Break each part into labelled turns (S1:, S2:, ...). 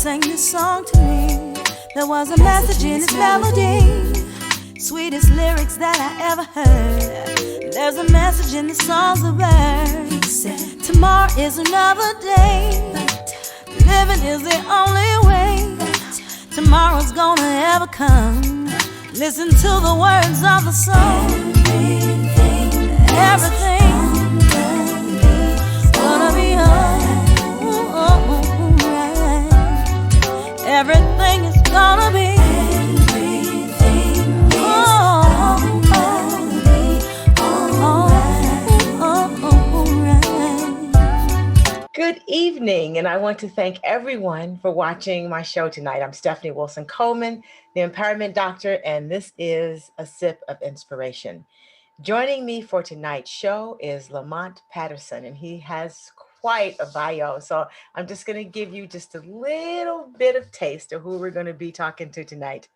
S1: sang this song to me. There was a message in its melody, sweetest lyrics that I ever heard. There's a message in the songs of birds. Tomorrow is another day. Living is the only way tomorrow's gonna ever come. Listen to the words of the song. Everything's gonna be alright. Everything is gonna be.
S2: Good evening, and I want to thank everyone for watching my show tonight. I'm Stephanie Wilson-Coleman, the Empowerment Doctor, and this is A Sip of Inspiration. Joining me for tonight's show is Lamont Patterson, and he has quite a bio. So I'm just going to give you just a little bit of taste of who we're going to be talking to tonight.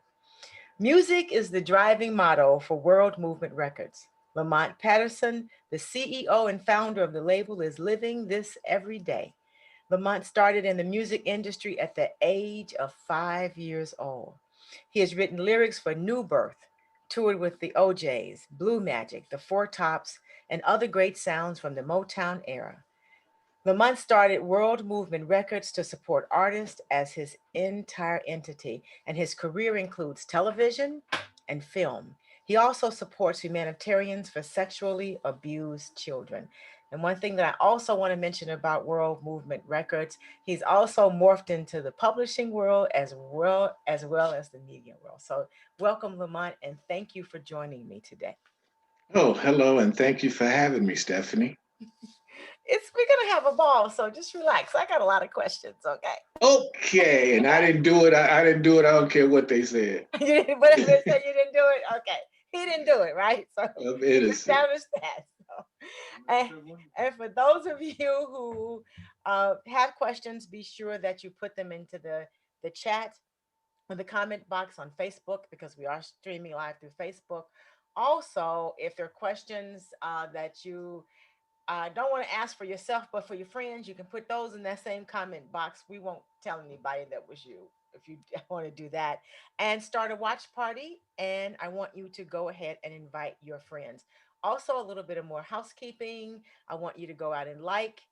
S2: Music is the driving motto for World Movement Records. Lamont Patterson, the CEO and founder of the label, is living this every day. Lamont started in the music industry at the age of 5 years old. He has written lyrics for New Birth, toured with the OJs, Blue Magic, the Four Tops, and other great sounds from the Motown era. Lamont started World Movement Records to support artists as his entire entity, and his career includes television and film. He also supports Humanitarians for sexually abused children. And one thing that I also want to mention about World Movement Records, he's also morphed into the publishing world as well as the media world. So welcome, Lamont, and thank you for joining me today.
S3: Oh, hello, and thank you for having me, Stephanie.
S2: We're gonna have a ball, so just relax. I got a lot of questions, okay?
S3: Okay, and I didn't do it. I didn't do it. I don't care what they said.
S2: You didn't, but if they said you didn't do it, okay. He didn't do it, right? So
S3: I'm
S2: we
S3: innocent.
S2: established that. So, and for those of you who have questions, be sure that you put them into the chat or the comment box on Facebook because we are streaming live through Facebook. Also, if there are questions that you don't want to ask for yourself, but for your friends, you can put those in that same comment box. We won't tell anybody that was you if you want to do that. And start a watch party. And I want you to go ahead and invite your friends. Also, a little bit of more housekeeping. I want you to go out and like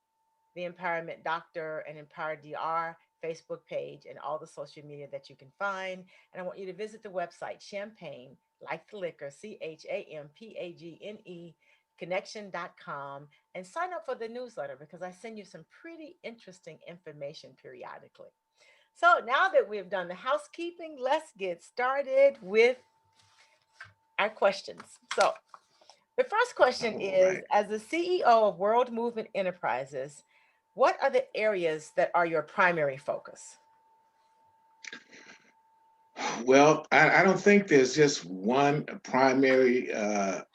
S2: the Empowerment Doctor and Empower DR Facebook page and all the social media that you can find. And I want you to visit the website, Champagne, like the liquor, CHAMPAGNE connection.com, and sign up for the newsletter because I send you some pretty interesting information periodically. So now that we've done the housekeeping, let's get started with our questions. So the first question
S3: All
S2: is,
S3: right.
S2: as the CEO of World Movement Enterprises, what are the areas that are your primary focus?
S3: Well, I don't think there's just one primary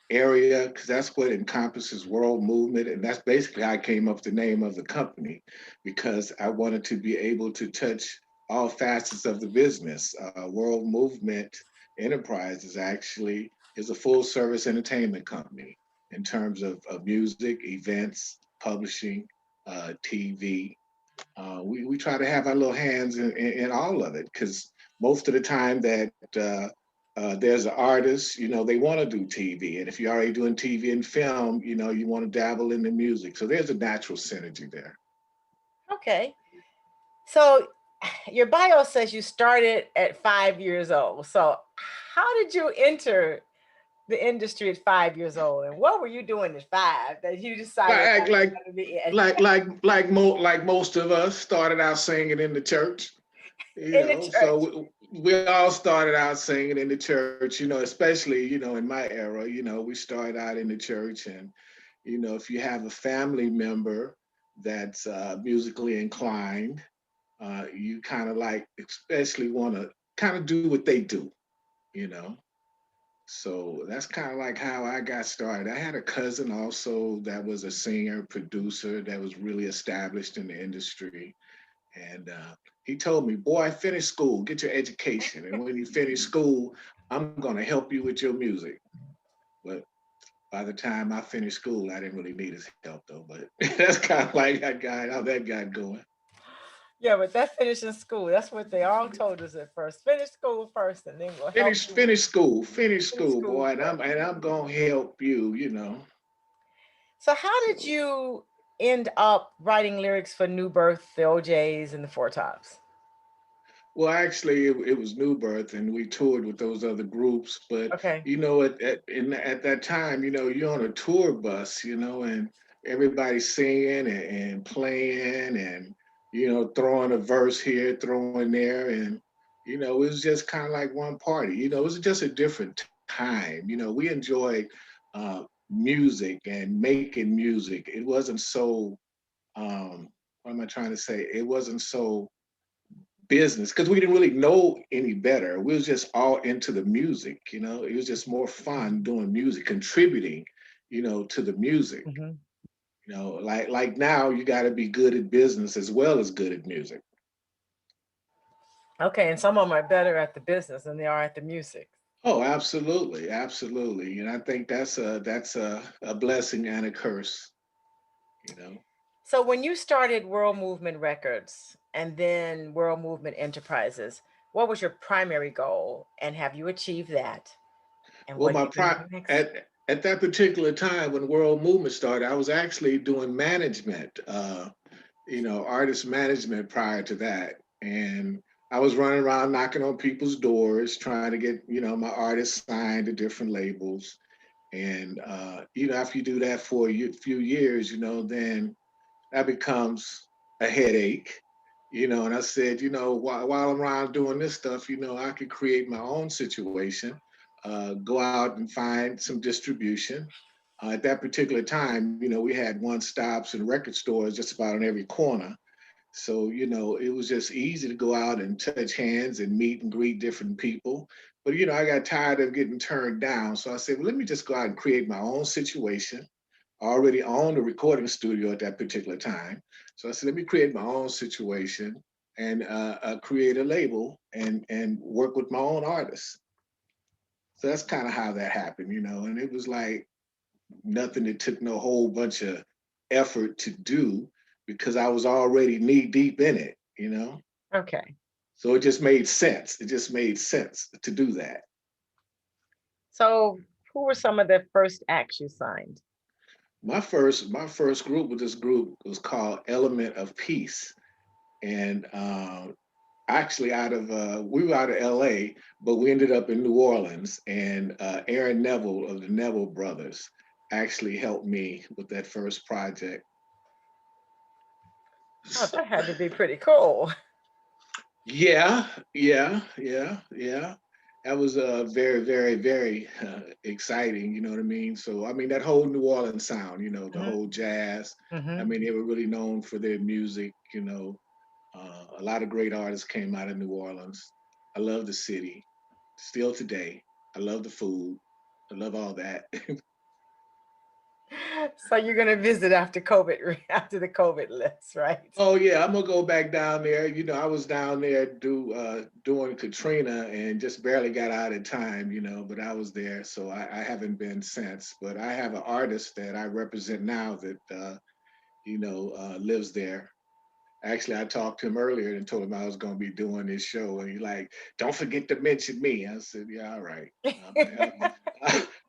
S3: area because that's what encompasses world movement, and that's basically how I came up with the name of the company because I wanted to be able to touch all facets of the business. World Movement Enterprises actually is a full service entertainment company in terms of music, events, publishing, TV. We try to have our little hands in all of it because most of the time that there's an artist, they want to do TV. And if you're already doing TV and film, you want to dabble in the music. So there's a natural synergy there.
S2: Okay. So your bio says you started at 5 years old. So how did you enter the industry at 5 years old? And what were you doing at five that you decided
S3: Like
S2: that
S3: like
S2: to be in,
S3: like most of us started out singing in the church,
S2: in the church?
S3: so we all started out singing in the church, especially, in my era, we started out in the church. And, if you have a family member that's musically inclined, you kind of like, especially want to kind of do what they do, you know. So that's kind of like how I got started. I had a cousin also that was a singer, producer that was really established in the industry. And he told me, boy, finish school, get your education. And when you finish school, I'm going to help you with your music. But by the time I finished school, I didn't really need his help though. But that's kind of like how that got going.
S2: Yeah, but that finishing school, that's what they all told us at first. Finish school first and then we'll help you
S3: Finish
S2: finish
S3: school,
S2: school
S3: boy,
S2: first.
S3: and I'm gonna help you, you know.
S2: So how did
S3: So
S2: you end up writing lyrics for New Birth, the OJs, and the Four Tops?
S3: well, actually, it was New Birth, and we toured with those other groups. But
S2: Okay.
S3: you know, at that time, you know, you're on a tour bus, you know, and everybody's singing and playing, and you know, throwing a verse here, throwing there, and you know, it was just kind of like one party. You know, it was just a different time. You know, we enjoyed music and making music. It wasn't so. What am I trying to say? It wasn't so business because we didn't really know any better. We was just all into the music, you know. It was just more fun doing music, contributing, you know, to the music.
S2: Hmm.
S3: You know, like now you got to be good at business as well as good at music.
S2: Okay, and some of them are better at the business than they are at the music.
S3: Oh, absolutely, absolutely. And I think that's a blessing and a curse, you know.
S2: So when you started World Movement Records and then World Movement Enterprises, what was your primary goal? And have you achieved that? And
S3: Well,
S2: what are you going to do next?
S3: at that particular time when World Movement started, I was actually doing management. You know, artist management prior to that. And I was running around knocking on people's doors, trying to get, you know, my artists signed to different labels. And, you know, after you do that for a few years, you know, then that becomes a headache, you know. And I said, you know, while I'm around doing this stuff, you know, I could create my own situation, go out and find some distribution. At that particular time, you know, we had one stops and record stores just about on every corner. So, you know, it was just easy to go out and touch hands and meet and greet different people. But, you know, I got tired of getting turned down. So I said, well, let me just go out and create my own situation. I already owned a recording studio at that particular time. So I said, let me create my own situation and create a label and work with my own artists. So that's kind of how that happened, you know. And it was like nothing that took no whole bunch of effort to do because I was already knee deep in it, you know?
S2: Okay.
S3: So it just made sense. It just made sense to do that.
S2: So who were some of the first acts you signed?
S3: My first group with this group was called Element of Peace. And actually out of we were out of LA, but we ended up in New Orleans. And Aaron Neville of the Neville Brothers actually helped me with that first project.
S2: Oh, that had to be pretty cool.
S3: Yeah, yeah. That was very, very, very exciting. You know what I mean? So, I mean, that whole New Orleans sound, you know, the
S2: Hmm.
S3: whole jazz. I
S2: Hmm.
S3: mean, they were really known for their music. You know, a lot of great artists came out of New Orleans. I love the city, still today. I love the food. I love all that.
S2: So you're going to visit after COVID, after the COVID list, right?
S3: Oh yeah, I'm gonna go back down there. You know, I was down there doing Katrina and just barely got out in time. You know, but I was there, so I haven't been since. But I have an artist that I represent now that lives there. Actually, I talked to him earlier and told him I was going to be doing this show, and he like, don't forget to mention me. I said, yeah, all right.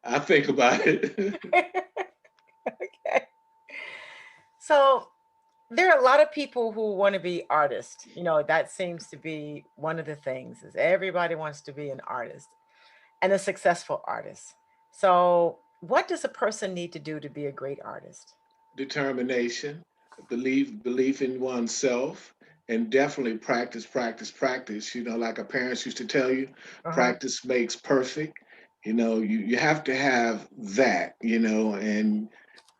S3: I think about it.
S2: Okay. So there are a lot of people who want to be artists. You know, that seems to be one of the things is everybody wants to be an artist and a successful artist. So what does a person need to do to be a great artist?
S3: Determination, belief in oneself, and definitely practice, practice, practice. You know, like our parents used to tell you,
S2: Uh-huh.
S3: practice makes perfect. You know, you have to have that, you know, and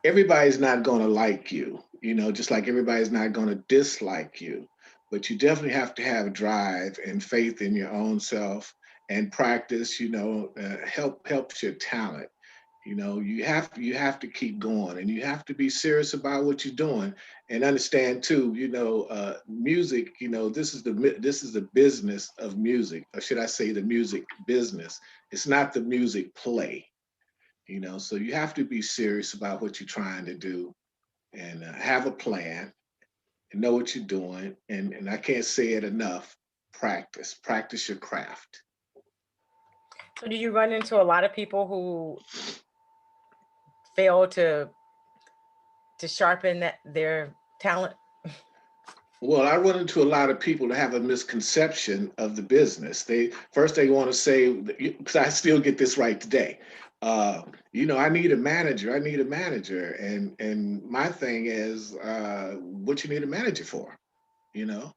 S3: everybody's not going to like you, you know, just like everybody's not going to dislike you. But you definitely have to have drive and faith in your own self and practice, you know, helps your talent. You know, you have to keep going and you have to be serious about what you're doing and understand too, you know, music, you know, this is the business of music, or should I say the music business. It's not the music play, you know. So you have to be serious about what you're trying to do and have a plan and know what you're doing. And I can't say it enough. Practice your craft.
S2: So do you run into a lot of people who fail to sharpen their talent?
S3: Well, I run into a lot of people that have a misconception of the business. They want to say, because I still get this right today. I need a manager. I need a manager, and my thing is, what you need a manager for? You know,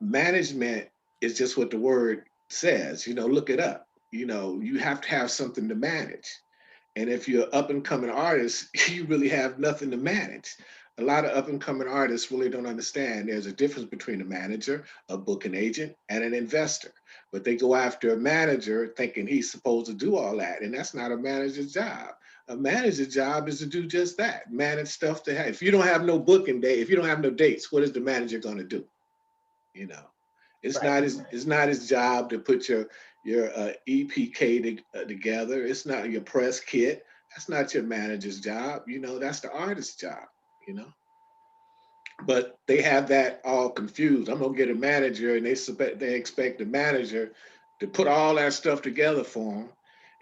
S3: Management is just what the word says. Look it up. You have to have something to manage. And if you're an up and coming artist, you really have nothing to manage. A lot of up and coming artists really don't understand there's a difference between a manager, a booking agent, and an investor. But they go after a manager thinking he's supposed to do all that. And that's not a manager's job. A manager's job is to do just that, manage stuff to have. If you don't have no booking day, if you don't have no dates, what is the manager going to do? You know,
S2: Right.
S3: it's not his job to put your EPK together. It's not your press kit. That's not your manager's job. That's the artist's job. You know, but they have that all confused. I'm gonna get a manager, and they expect the manager to put all that stuff together for them,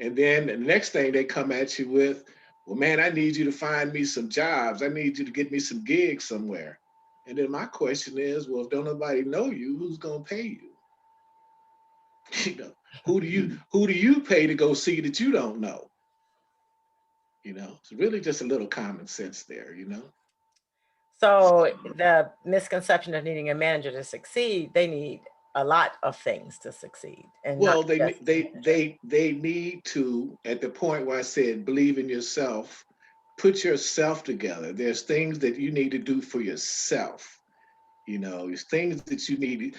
S3: and then the next thing they come at you with, well, man, I need you to find me some jobs. I need you to get me some gigs somewhere. And then my question is, well, if don't nobody know you, who's gonna pay you? You know, who do you pay to go see that you don't know? It's really just a little common sense there.
S2: So the misconception of needing a manager to succeed, they need a lot of things to succeed, and not
S3: Well, they
S2: just a
S3: they
S2: manager.
S3: they they need to, at the point where I said believe in yourself, put yourself together. There's things that you need to do for yourself. There's things that you need.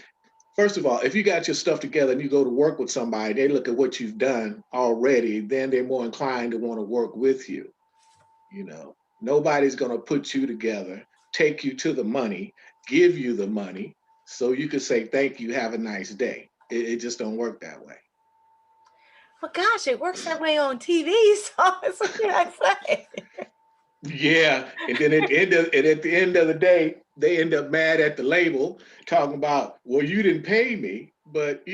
S3: First of all, if you got your stuff together and you go to work with somebody, they look at what you've done already, then they're more inclined to want to work with you. Nobody's going to put you together, take you to the money, give you the money, so you can say thank you, have a nice day. It just don't work that way.
S2: Well, gosh, it works that way on TV. So it's what can I say?
S3: Yeah, and then at the end of the day, they end up mad at the label, talking about, well, you didn't pay me. But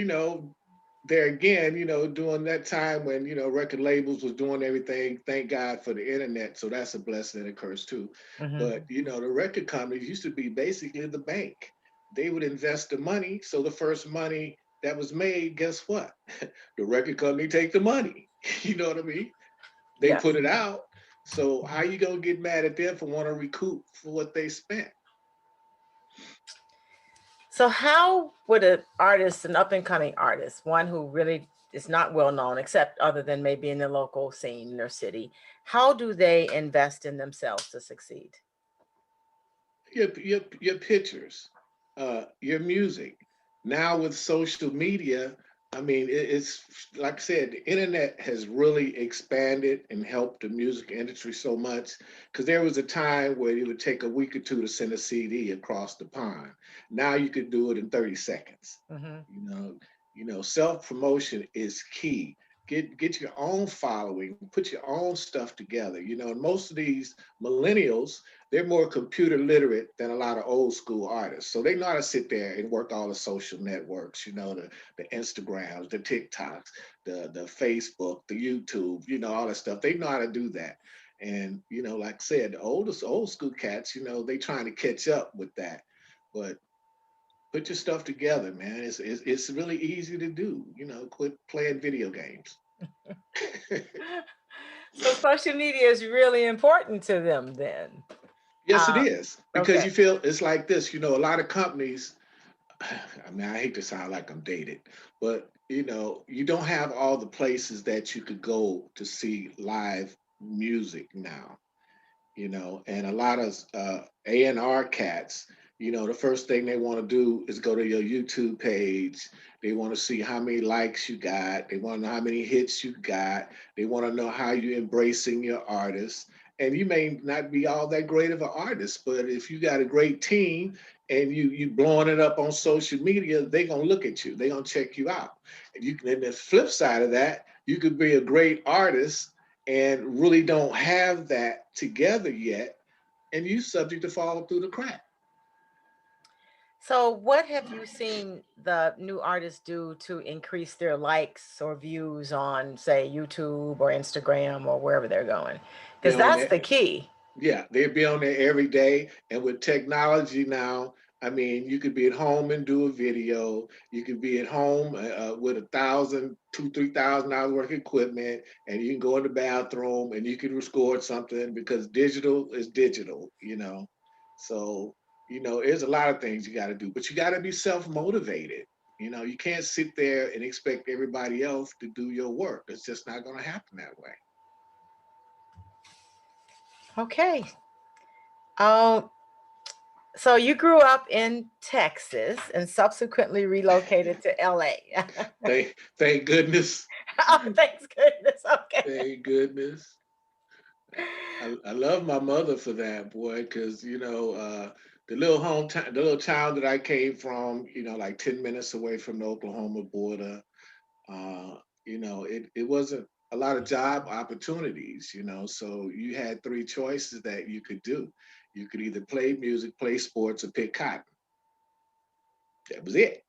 S3: there again, during that time when record labels was doing everything, thank God for the internet. So that's a blessing and a curse too.
S2: Mhm.
S3: But the record companies used to be basically the bank. They would invest the money. So the first money that was made, guess what? The record company take the money. You know what I mean? They
S2: Yes.
S3: put it out. So how you gonna get mad at them for want to recoup for what they spent?
S2: So how would an up and coming artist, one who really is not well known, except other than maybe in the local scene in their city, how do they invest in themselves to succeed?
S3: Your pictures, your music. Now with social media, I mean, it's like I said, the internet has really expanded and helped the music industry so much. Because there was a time where it would take a week or two to send a CD across the pond. Now you could do it in 30 seconds.
S2: Mhm.
S3: Self promotion is key. Get your own following, put your own stuff together. And most of these millennials, they're more computer literate than a lot of old school artists. So they know how to sit there and work all the social networks, the Instagrams, the TikToks, the Facebook, the YouTube, all that stuff. They know how to do that. And, like I said, the old school cats, they trying to catch up with that. But put your stuff together, man. It's really easy to do. Quit playing video games.
S2: So social media is really important to them then.
S3: Yes, it
S2: Uh,
S3: is, because
S2: okay.
S3: you feel it's like this. A lot of companies. I mean, I hate to sound like I'm dated, but you don't have all the places that you could go to see live music now. And a lot of A&R cats, the first thing they want to do is go to your YouTube page. They want to see how many likes you got. They want to know how many hits you got. They want to know how you're embracing your artist. And you may not be all that great of an artist, but if you got a great team and you blowing it up on social media, they're gonna look at you. They're gonna check you out. And the flip side of that, you could be a great artist and really don't have that together yet, and you subject to fall through the crack.
S2: So, what have you seen the new artists do to increase their likes or views on, say, YouTube or Instagram or wherever they're going?
S3: Be
S2: Because
S3: on
S2: that's
S3: there.
S2: the key.
S3: Yeah, they'd be on there every day. And with technology now, I mean, you could be at home and do a video. You could be at home with 1,000, 3,000 dollars worth of equipment, and you can go in the bathroom and you can record something because digital is digital, you know. So, there's a lot of things you got to do, but you got to be self-motivated. You can't sit there and expect everybody else to do your work. It's just not going to happen that way.
S2: Okay. Um, so you grew up in Texas and subsequently relocated to LA.
S3: Thank goodness.
S2: Oh, thanks goodness. Okay.
S3: Thank goodness. I love my mother for that, boy, because the little hometown, the little town that I came from, like 10 minutes away from the Oklahoma border. Uh, it wasn't a lot of job opportunities, so you had three choices that you could do. You could either play music, play sports, or pick cotton. That was it.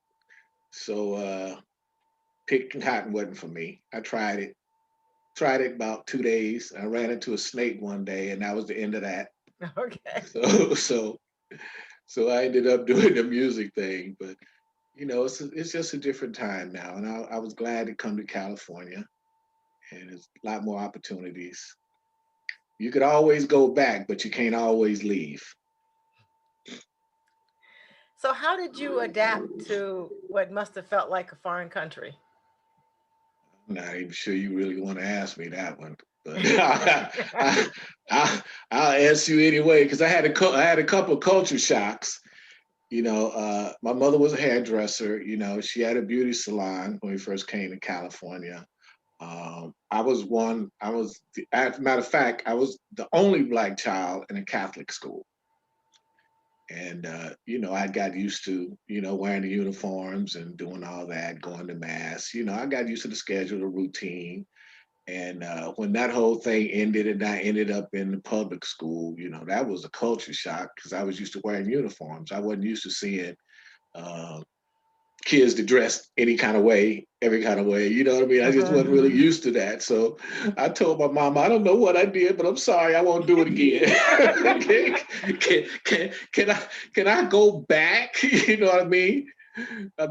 S3: So picking cotton wasn't for me. I tried it about 2 days. I ran into a snake one day, and that was the end of that.
S2: Okay.
S3: So I ended up doing the music thing. But it's just a different time now, and I was glad to come to California, and there's a lot more opportunities. You could always go back, but you can't always leave.
S2: So, how did you adapt to what must have felt like a foreign country?
S3: I'm not even sure you really want to ask me that one, but I'll ask you anyway because I had a couple of culture shocks. My mother was a hairdresser. She had a beauty salon when we first came to California. As a matter of fact, I was the only Black child in a Catholic school. And, I got used to, wearing the uniforms and doing all that, going to mass. I got used to the schedule, the routine. And when that whole thing ended and I ended up in the public school, that was a culture shock because I was used to wearing uniforms. I wasn't used to seeing uh, kids to dress any kind of way, every kind of way. You know what I mean? I just wasn't really used to that. So I told my mom, I don't know what I did, but I'm sorry, I won't do it again. can I go back? You know what I mean? I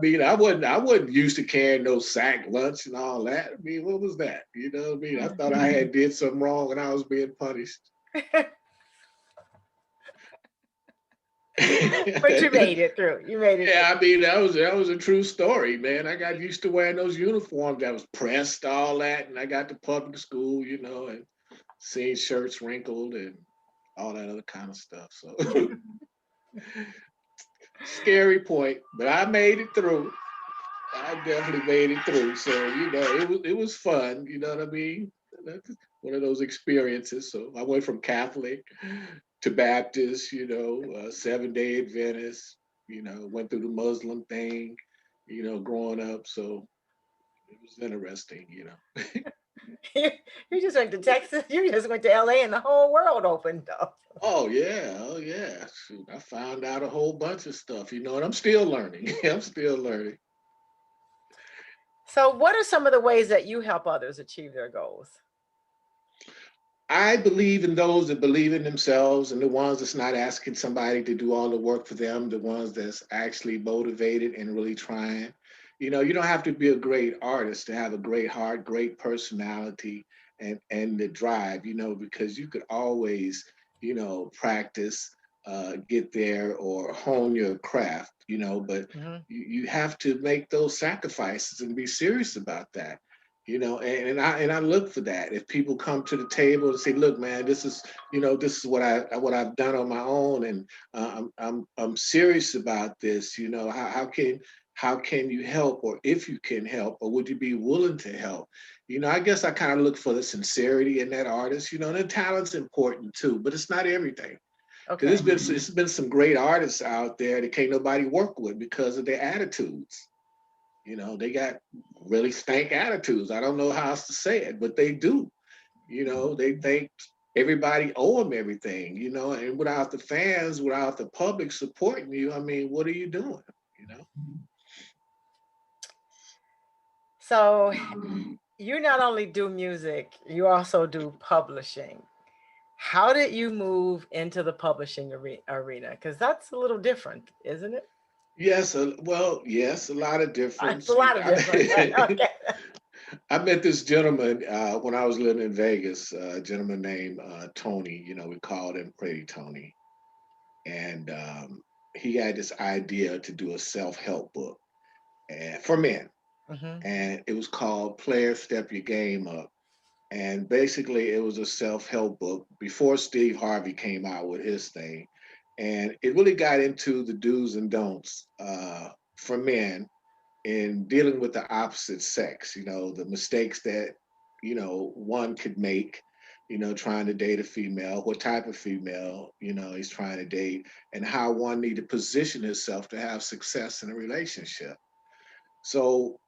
S3: wasn't used to carrying no sack lunch and all that. I mean, what was that? You know what I mean? I thought I had did something wrong and I was being punished.
S2: But you made it through. You made it.
S3: Yeah, I mean that was a true story, man. I got used to wearing those uniforms that was pressed, all that, and I got to public school, and seeing shirts wrinkled and all that other kind of stuff. So scary point, but I made it through. I definitely made it through. So it was fun. You know what I mean? That's one of those experiences. So I went from Catholic to Baptist. 7-day Adventist. Went through the Muslim thing. Growing up. So it was interesting.
S2: You just went to Texas. You just went to LA, and the whole world opened up.
S3: Oh yeah, oh yeah. Shoot, I found out a whole bunch of stuff. And I'm still learning. I'm still learning.
S2: So, what are some of the ways that you help others achieve their goals?
S3: I believe in those that believe in themselves and the ones that's not asking somebody to do all the work for them, the ones that's actually motivated and really trying. You don't have to be a great artist to have a great heart, great personality, and the drive, because you could always, practice, get there or hone your craft, but you have to make those sacrifices and be serious about that. And I look for that. If people come to the table and say, "Look, man, this is what I've done on my own, and I'm serious about this. How can you help, or if you can help, or would you be willing to help?" I guess I kind of look for the sincerity in that artist. And the talent's important too, but it's not everything.
S2: Okay.
S3: Because it's been some great artists out there that can't nobody work with because of their attitudes. They got really stank attitudes. I don't know how else to say it, but they do. They think everybody owe them everything, and without the fans, without the public supporting you, I mean, what are you doing,
S2: So you not only do music, you also do publishing. How did you move into the publishing arena? Because that's a little different, isn't it?
S3: Yes, yes, a lot of
S2: It's
S3: difference.
S2: a lot of different. Okay.
S3: I met this gentleman when I was living in Vegas, a gentleman named Tony. We called him Pretty Tony. And he had this idea to do a self-help book for men.
S2: Mm-hmm.
S3: And it was called Player Step Your Game Up. And basically, it was a self-help book before Steve Harvey came out with his thing. And it really got into the do's and don'ts for men in dealing with the opposite sex, the mistakes that, one could make, trying to date a female, what type of female, he's trying to date, and how one need to position himself to have success in a relationship. So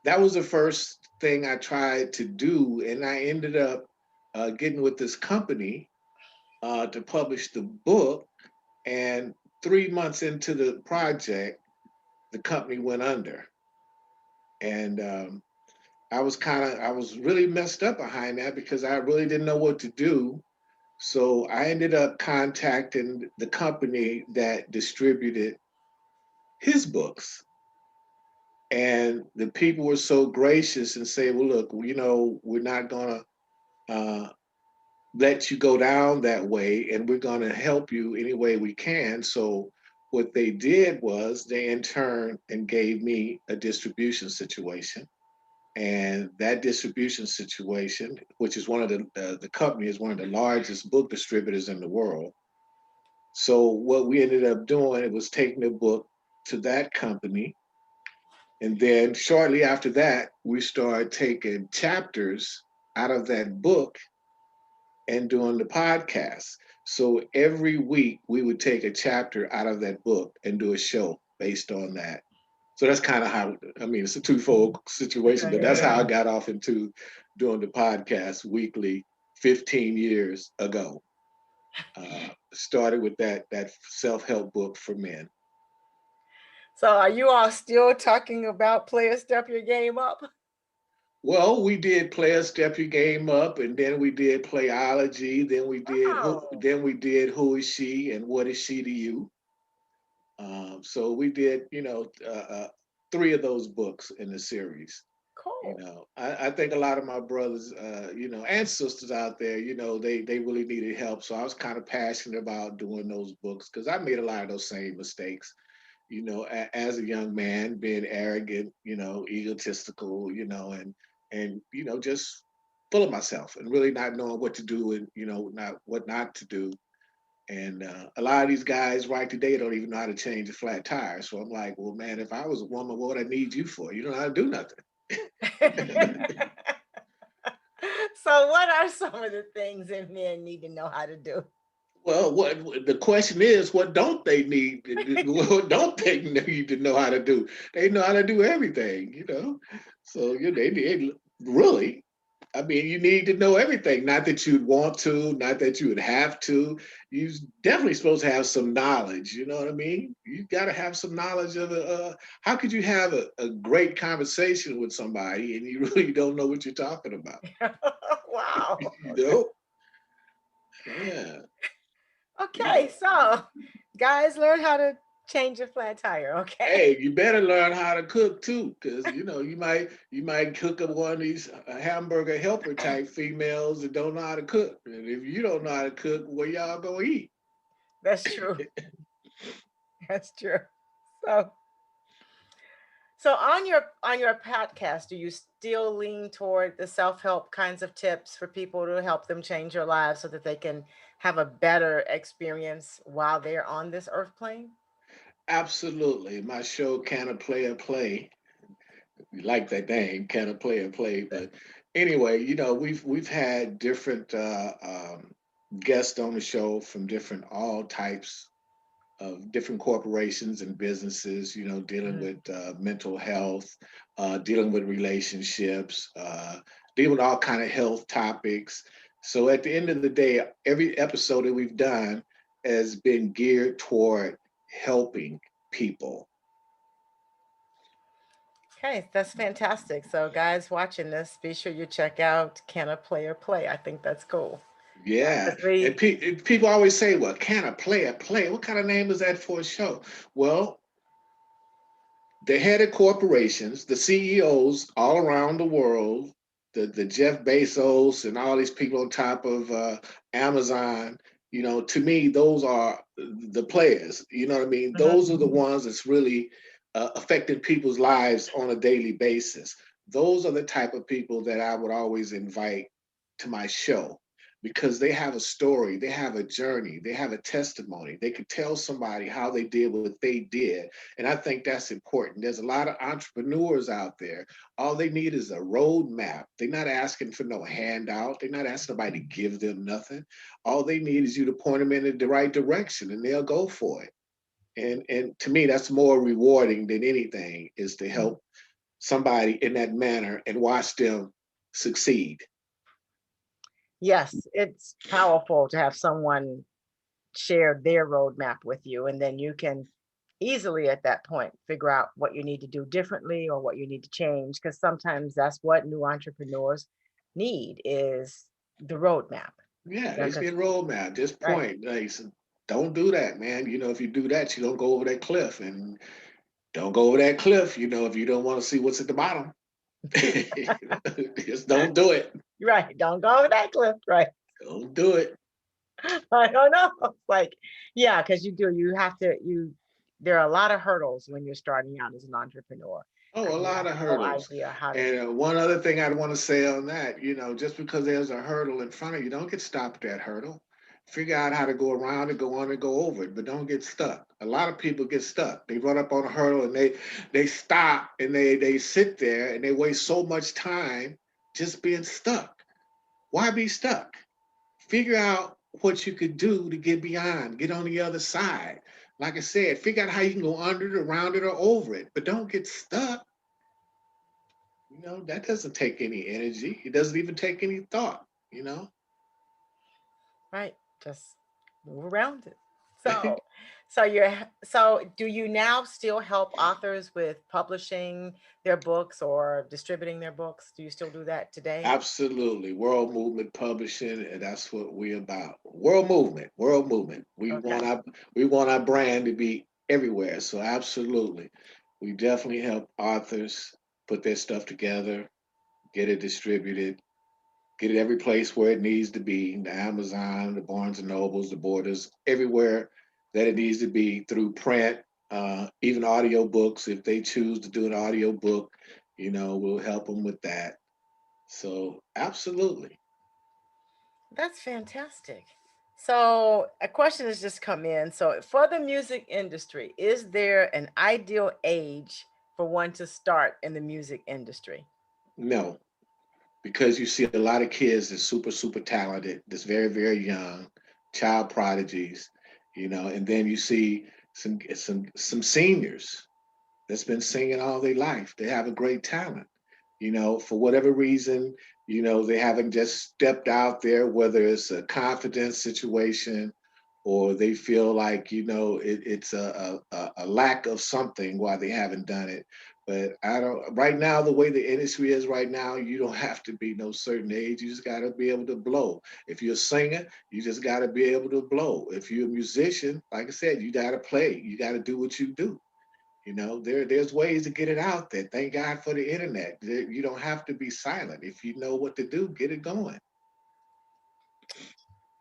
S3: that was the first thing I tried to do. And I ended up getting with this company to publish the book. And 3 months into the project, the company went under. And I was really messed up behind that because I really didn't know what to do. So I ended up contacting the company that distributed his books. And the people were so gracious and say, well, look, we're not going to let you go down that way, and we're going to help you any way we can. So what they did was they in turn and gave me a distribution situation. And that distribution situation, which is one of the company is one of the largest book distributors in the world. So what we ended up doing, it was taking the book to that company. And then shortly after that, we started taking chapters out of that book and doing the podcast. So every week we would take a chapter out of that book and do a show based on that. So that's kind of how, it's a twofold situation, but that's how I got off into doing the podcast weekly 15 years ago. Started with that self-help book for men.
S2: So are you all still talking about Player Step Your Game Up?
S3: Well, we did Player Step Your Game Up, and then we did Playology. Then we did Who Is She and What Is She to You. So we did, 3 of those books in the series.
S2: Cool.
S3: I think a lot of my brothers, and sisters out there, they really needed help. So I was kind of passionate about doing those books because I made a lot of those same mistakes, as a young man, being arrogant, egotistical, and just full of myself and really not knowing what to do and, not to do. And a lot of these guys right today don't even know how to change a flat tire. So I'm like, well, man, if I was a woman, what would I need you for? You don't know how to do nothing.
S2: So what are some of the things that men need to know how to do?
S3: Well, what the question is, what don't they need? What don't they need to know how to do? They know how to do everything, So they really. I mean, you need to know everything. Not that you'd want to, not that you would have to. You're definitely supposed to have some knowledge. You know what I mean? You've got to have some knowledge of how could you have a great conversation with somebody and you really don't know what you're talking about?
S2: Wow.
S3: Yeah.
S2: Okay, so guys, learn how to change a flat tire. Okay.
S3: Hey, you better learn how to cook too, because you might cook up one of these hamburger helper type females that don't know how to cook. And if you don't know how to cook, where y'all gonna eat?
S2: That's true. That's true. So on your podcast, do you still lean toward the self-help kinds of tips for people to help them change their lives so that they can have a better experience while they're on this earth plane?
S3: Absolutely. My show, Can a Player Play? You like that name, Can a Player Play? But anyway, we've had different guests on the show from all types of different corporations and businesses, dealing with mental health, dealing with relationships, dealing with all kind of health topics, So at the end of the day, every episode that we've done has been geared toward helping people.
S2: Okay, that's fantastic. So, guys watching this, be sure you check out Can a Player Play? I think that's cool.
S3: Yeah,
S2: 'Cause
S3: and people always say, "Well, can a player play? What kind of name is that for a show?" Well, the head of corporations, the CEOs all around the world, the Jeff Bezos and all these people on top of Amazon, to me, those are the players. You know what I mean?
S2: Mhm.
S3: Those are the ones that's really affecting people's lives on a daily basis. Those are the type of people that I would always invite to my show because they have a story, they have a journey, they have a testimony. They could tell somebody how they did what they did, and I think that's important. There's a lot of entrepreneurs out there. All they need is a roadmap. They're not asking for no handout. They're not asking nobody to give them nothing. All they need is you to point them in the right direction and they'll go for it. And to me, that's more rewarding than anything is to help somebody in that manner and watch them succeed.
S2: Yes, it's powerful to have someone share their roadmap with you, and then you can easily at that point figure out what you need to do differently or what you need to change. Because sometimes that's what new entrepreneurs need is the roadmap.
S3: Yeah,
S2: Yeah,
S3: they see
S2: because
S3: a roadmap. Just
S2: right,
S3: point. Like, don't do that, man. If you do that, you don't go over that cliff. And don't go over that cliff, if you don't want to see what's at the bottom. Just don't do it.
S2: right. Don't go over that cliff. Right.
S3: Don't do it.
S2: I don't know. It's like, yeah, because you have to, there are a lot of hurdles when you're starting out as an entrepreneur
S3: Oh, a
S2: and you
S3: lot
S2: have
S3: of
S2: no
S3: hurdles.
S2: idea how to,
S3: And one other thing I'd want to say on that, just because there's a hurdle in front of you, don't get stopped at that hurdle. Figure out how to go around it, go on and go over it, but don't get stuck. A lot of people get stuck. They run up on a hurdle and they stop and they sit there and they waste so much time just being stuck. Why be stuck? Figure out what you could do to get beyond, get on the other side. Like I said, figure out how you can go under it, around it, or over it, but don't get stuck. That doesn't take any energy. It doesn't even take any thought.
S2: right, just move around it. So, so do you now still help authors with publishing their books or distributing their books? Do you still do that today?
S3: Absolutely. World Movement Publishing, and that's what we're about. World Movement, World Movement. We
S2: Okay.
S3: want our brand to be everywhere. So absolutely. We definitely help authors put their stuff together, get it distributed, get it every place where it needs to be, the Amazon, the Barnes and Nobles, the Borders, everywhere that it needs to be through print, even audio books. If they choose to do an audio book, we'll help them with that. So absolutely.
S2: That's fantastic. So, a question has just come in. So, for the music industry, is there an ideal age for one to start in the music industry?
S3: No, because you see a lot of kids that's super, super talented, that's very, very young, child prodigies, and then you see some seniors that's been singing all their life. They have a great talent. For whatever reason, they haven't just stepped out there, whether it's a confidence situation or they feel like, it's a lack of something why they haven't done it. But I don't, right now, the way the industry is right now, you don't have to be no certain age. You just got to be able to blow. If you're a singer, you just got to be able to blow. If you're a musician, like I said, you got to play. You got to do what you do. There's ways to get it out there. Thank God for the internet. You don't have to be silent. If you know what to do, get it going.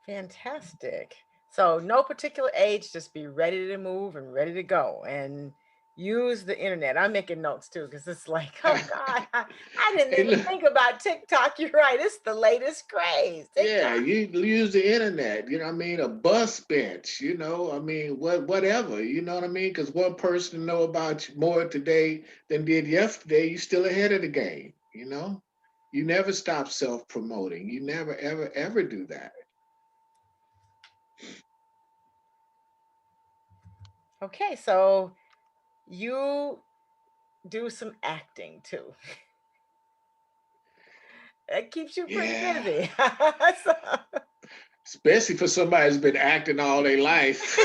S2: Fantastic. So, no particular age, just be ready to move and ready to go and use the internet. I'm making notes too because it's like, oh God, I didn't
S3: Hey,
S2: even
S3: look,
S2: think about TikTok. You're right. It's the latest craze.
S3: yeah,
S2: TikTok.
S3: you use the internet. You know what I mean? A bus bench. I mean, whatever. You know what I mean? Because one person know about you more today than did yesterday. You still ahead of the game. You never stop self promoting. You never ever ever do that.
S2: Okay, so you do some acting too. It keeps you pretty
S3: Yeah.
S2: busy.
S3: especially for somebody who's been acting all their life.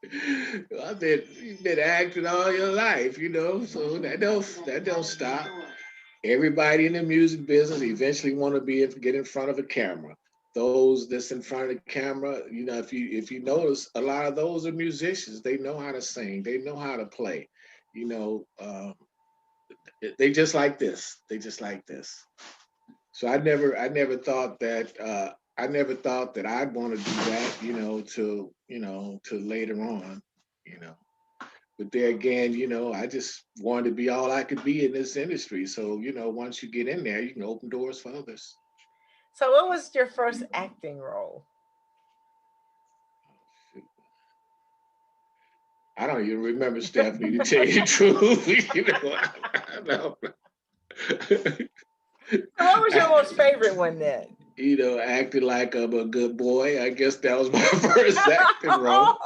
S3: You've been acting all your life, so that don't stop. Everybody in the music business eventually want to get in front of a camera. Those that's in front of the camera, if you notice, a lot of those are musicians. They know how to sing. They know how to play. You know, they just like this. They just like this. So I never thought that I'd want to do that. Till later on. You know. But there again, I just wanted to be all I could be in this industry. So, once you get in there, you can open doors for others.
S2: So, what was your first acting role?
S3: I don't even remember, Stephanie, to tell you the truth. I don't.
S2: So what was your most favorite one then?
S3: Acting like I'm a good boy. I guess that was my first acting role.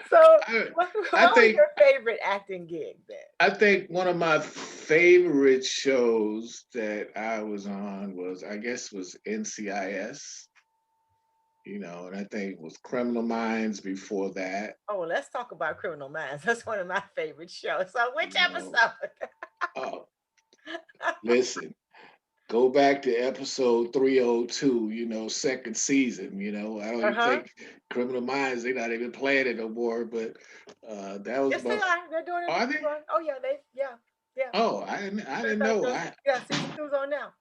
S2: So, what
S3: I
S2: was
S3: think
S2: your favorite acting gig then?
S3: I think one of my favorite shows that I was on was NCIS. And I think it was Criminal Minds before that.
S2: Oh, well, let's talk about Criminal Minds. That's one of my favorite shows. So, which
S3: You know,
S2: episode?
S3: oh, listen, go back to episode 302. Second season. I don't even
S2: Uh-huh.
S3: think Criminal Minds, they're not even playing it no more. But that was
S2: Yes, they
S3: my.
S2: are. They're doing it.
S3: Are they?
S2: Oh yeah, yeah.
S3: Oh, I didn't
S2: That's
S3: know.
S2: good. Yeah, season 2's on now.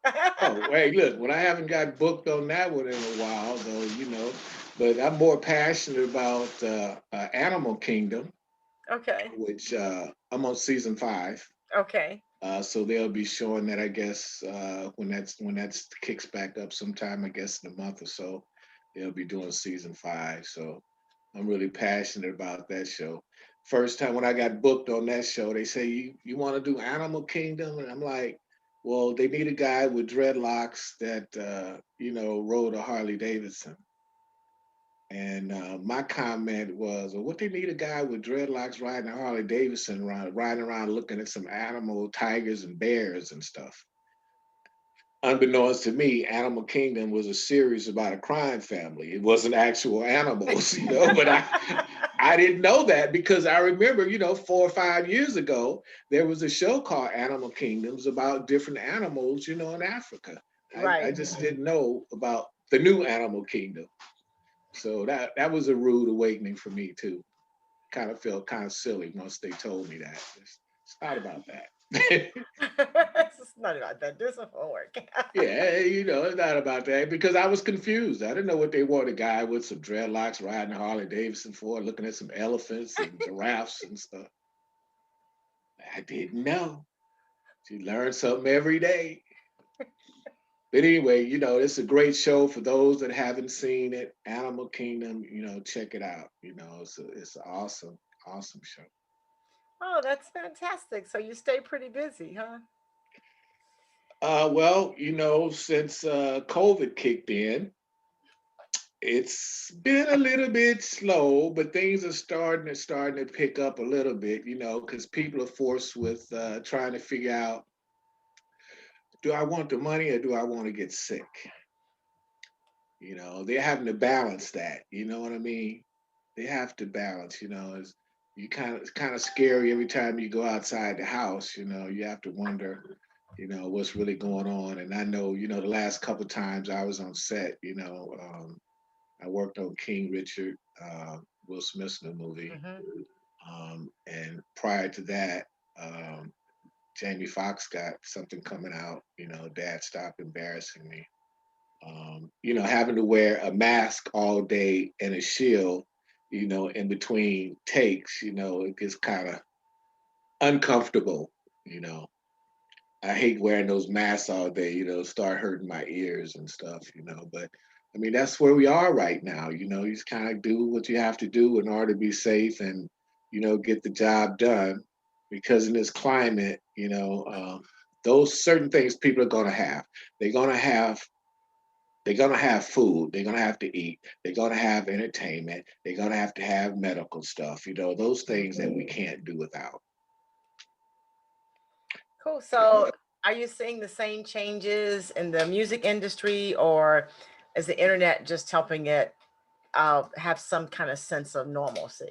S3: Oh, wait, look, when I haven't got booked on that one in a while, though. But I'm more passionate about Animal Kingdom,
S2: Okay.
S3: which I'm on season 5.
S2: Okay.
S3: So they'll be showing that, I guess, when that's kicks back up sometime, I guess in a month or so, they'll be doing season 5. So I'm really passionate about that show. First time when I got booked on that show, they say you want to do Animal Kingdom, and I'm like, well, they need a guy with dreadlocks that rode a Harley Davidson. And my comment was, well, what they need a guy with dreadlocks riding a Harley Davidson, riding around looking at some animal, tigers and bears and stuff. Unbeknownst to me, Animal Kingdom was a series about a crime family. It wasn't actual animals, but I didn't know that because I remember, 4 or 5 years ago, there was a show called Animal Kingdoms about different animals, in Africa. I
S2: Right.
S3: just didn't know about the new Animal Kingdom. So that was a rude awakening for me too. Kind of felt kind of silly once they told me that. It's not about that.
S2: It's not about that. Do some homework.
S3: Yeah, it's not about that because I was confused. I didn't know what they wanted a guy with some dreadlocks riding a Harley Davidson for, looking at some elephants and giraffes and stuff. I didn't know. You learn something every day. But anyway, it's a great show for those that haven't seen it. Animal Kingdom, check it out. It's an awesome, awesome show.
S2: Oh, that's fantastic. So you stay pretty busy, huh?
S3: Well, since COVID kicked in, it's been a little bit slow, but things are starting to pick up a little bit, because people are forced with trying to figure out, do I want the money or do I want to get sick? They're having to balance that. You know what I mean? They have to balance. It's kind of scary every time you go outside the house. You have to wonder, what's really going on. And I know, the last couple of times I was on set, I worked on King Richard, Will Smith's new movie.
S2: Mm-hmm.
S3: And prior to that, Jamie Foxx got something coming out, Dad, Stop Embarrassing Me. Having to wear a mask all day and a shield, in between takes, it gets kind of uncomfortable, you know. I hate wearing those masks all day, start hurting my ears and stuff, but I mean, that's where we are right now, you just kind of do what you have to do in order to be safe and, get the job done because in this climate, those certain things people are going to have. They're going to have they're going to have food. They're going to have to eat. They're going to have entertainment. They're going to have medical stuff, those things that we can't do without.
S2: Cool. So are you seeing the same changes in the music industry, or is the internet just helping it have some kind of sense of normalcy?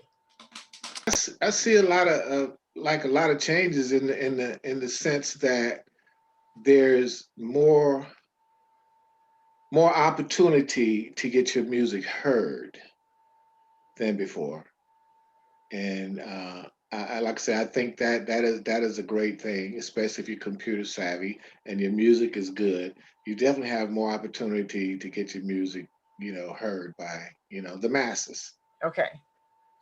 S3: I see a lot of like a lot of changes in the sense that there's more opportunity to get your music heard than before. And like I say, I think that that is a great thing, especially if you're computer savvy and your music is good. You definitely have more opportunity to get your music, heard by the masses.
S2: Okay.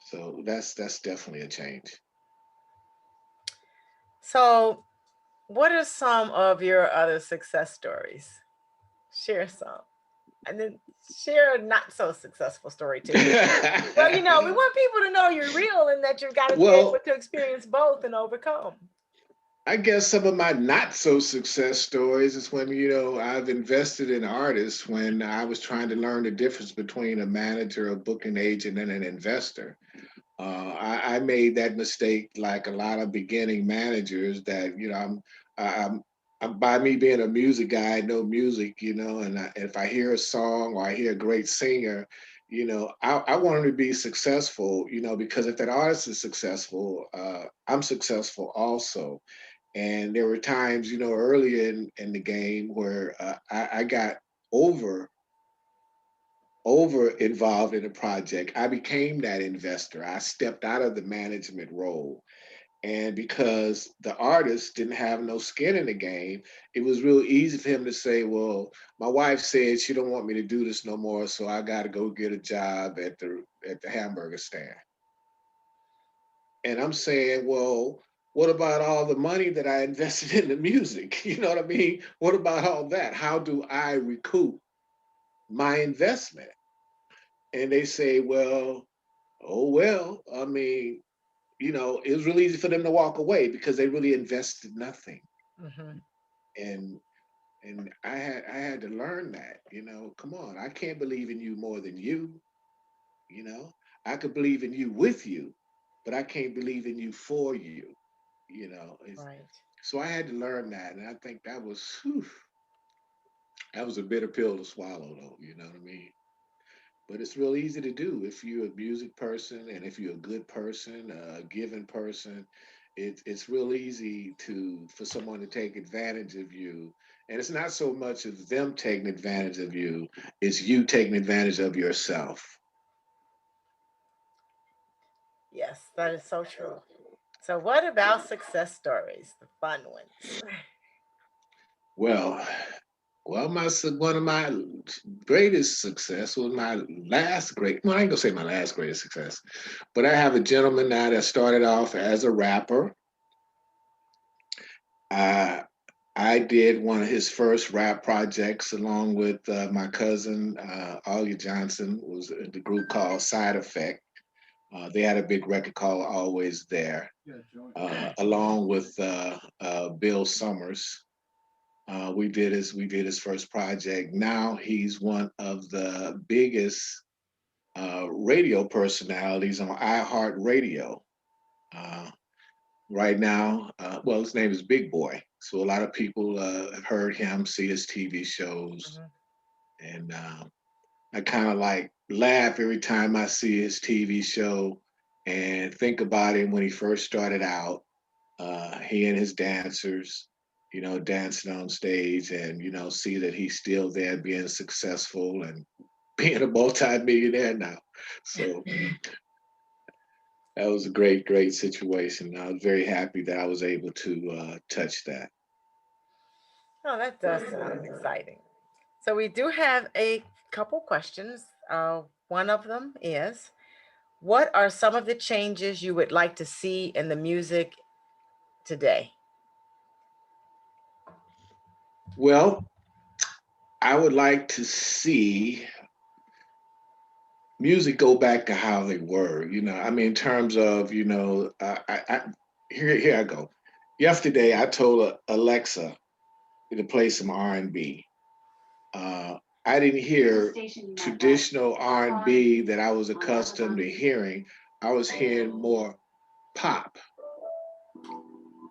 S3: So that's definitely a change.
S2: So, what are some of your other success stories? Share some. And then share a not so successful story too. Well, we want people to know you're real and that you've got to be able
S3: Well,
S2: to experience both and overcome.
S3: I guess some of my not so success stories is when, I've invested in artists when I was trying to learn the difference between a manager, a booking agent, and an investor. I made that mistake like a lot of beginning managers that, I'm by me being a music guy, I know music, and if I hear a song or I hear a great singer, I want them to be successful, because if that artist is successful, I'm successful also. And there were times, earlier in the game where I got over over involved in a project. I became that investor. I stepped out of the management role. And because the artist didn't have no skin in the game, it was real easy for him to say, well, my wife said she don't want me to do this no more, so I got to go get a job at the hamburger stand. And I'm saying, well, what about all the money that I invested in the music? You know what I mean? What about all that? How do I recoup my investment? And they say, well, oh, well, I mean, it was really easy for them to walk away because they really invested nothing.
S2: Mm-hmm.
S3: And I had to learn that, come on, I can't believe in you more than you, you know. I could believe in you with you, but I can't believe in you for you, you know.
S2: Right.
S3: So I had to learn that, and I think that was a bitter pill to swallow, though. You know what I mean? But it's real easy to do if you're a music person and if you're a good person, a giving person. It's real easy to for someone to take advantage of you. And it's not so much of them taking advantage of you, it's you taking advantage of yourself.
S2: Yes, that is so true. So, what about success stories, the fun ones?
S3: Well, one of my greatest success was my last great. Well, I ain't gonna say my last greatest success, but I have a gentleman now that started off as a rapper. Uh, I did one of his first rap projects along with my cousin, Augie Johnson, was the group called Side Effect. They had a big record called Always There, along with Bill Summers. We did his first project. Now he's one of the biggest radio personalities on iHeartRadio. Uh, right now. Well, his name is Big Boy. So a lot of people have heard him, see his TV shows,
S2: Mm-hmm.
S3: and I kind of like laugh every time I see his TV show and think about him when he first started out. He and his dancers, dancing on stage, and see that he's still there, being successful and being a multi-millionaire now. So that was a great, great situation. I was very happy that I was able to touch that.
S2: Oh, that does sound exciting. So, we do have a couple questions. One of them is, what are some of the changes you would like to see in the music today?
S3: Well, I would like to see music go back to how they were. I mean, in terms of, here I go. Yesterday, I told Alexa to play some R&B. I didn't hear traditional R&B that I was accustomed to hearing. I was hearing more pop.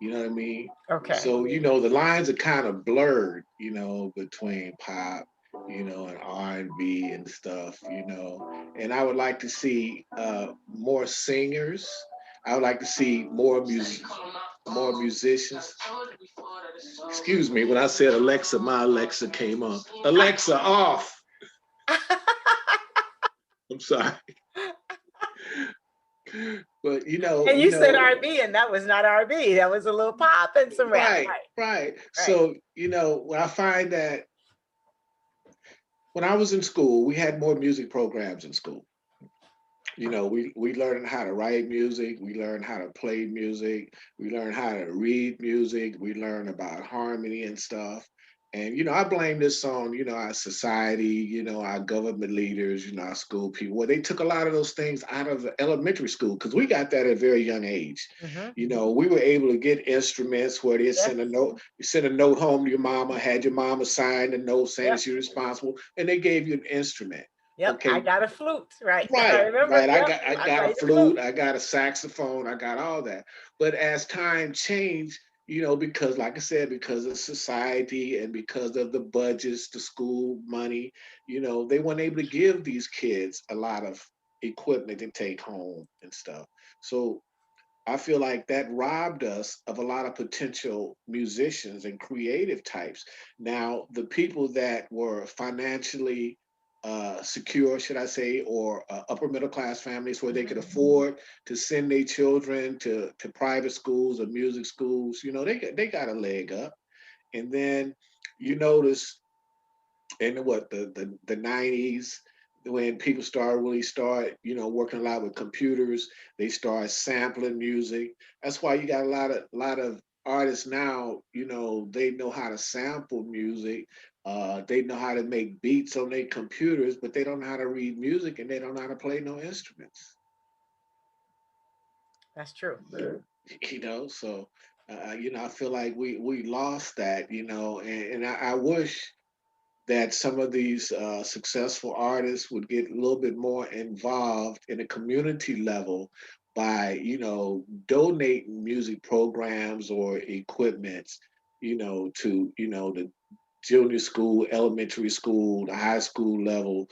S3: You know what I mean?
S2: Okay.
S3: So, the lines are kind of blurred, between pop, and R&B and stuff. And I would like to see more singers. I would like to see more musicians. Excuse me, when I said Alexa, my Alexa came on. Alexa, off. I'm sorry. But
S2: And you said R&B, and that was not R&B. That was a little pop and some rap.
S3: Right. So, when I find that when I was in school, we had more music programs in school. We learned how to write music, we learned how to play music, we learned how to read music, we learned about harmony and stuff. And I blame this on our society, our government leaders, our school people. Well, they took a lot of those things out of the elementary school because we got that at a very young age. We were able to get instruments where they send a note, you send a note home to your mama, had your mama sign a note saying that you're responsible, and they gave you an instrument.
S2: Yep, okay. I got a flute, right?
S3: Right,
S2: I remember.
S3: right.
S2: Yep.
S3: I got a flute, I got a saxophone, I got all that. But as time changed, because like I said, because of society and because of the budgets, the school money, they weren't able to give these kids a lot of equipment to take home and stuff. So I feel like that robbed us of a lot of potential musicians and creative types. Now, the people that were financially secure, should I say, or upper middle class families where they could afford to send their children to private schools or music schools, they got a leg up. And then you notice in the 90s when people start working a lot with computers, they start sampling music. That's why you got a lot of artists now, they know how to sample music. They know how to make beats on their computers, but they don't know how to read music and they don't know how to play no instruments.
S2: That's true.
S3: So I feel like we lost that, and I wish that some of these successful artists would get a little bit more involved in a community level by, donating music programs or equipments, to, the junior school, elementary school, the high school level,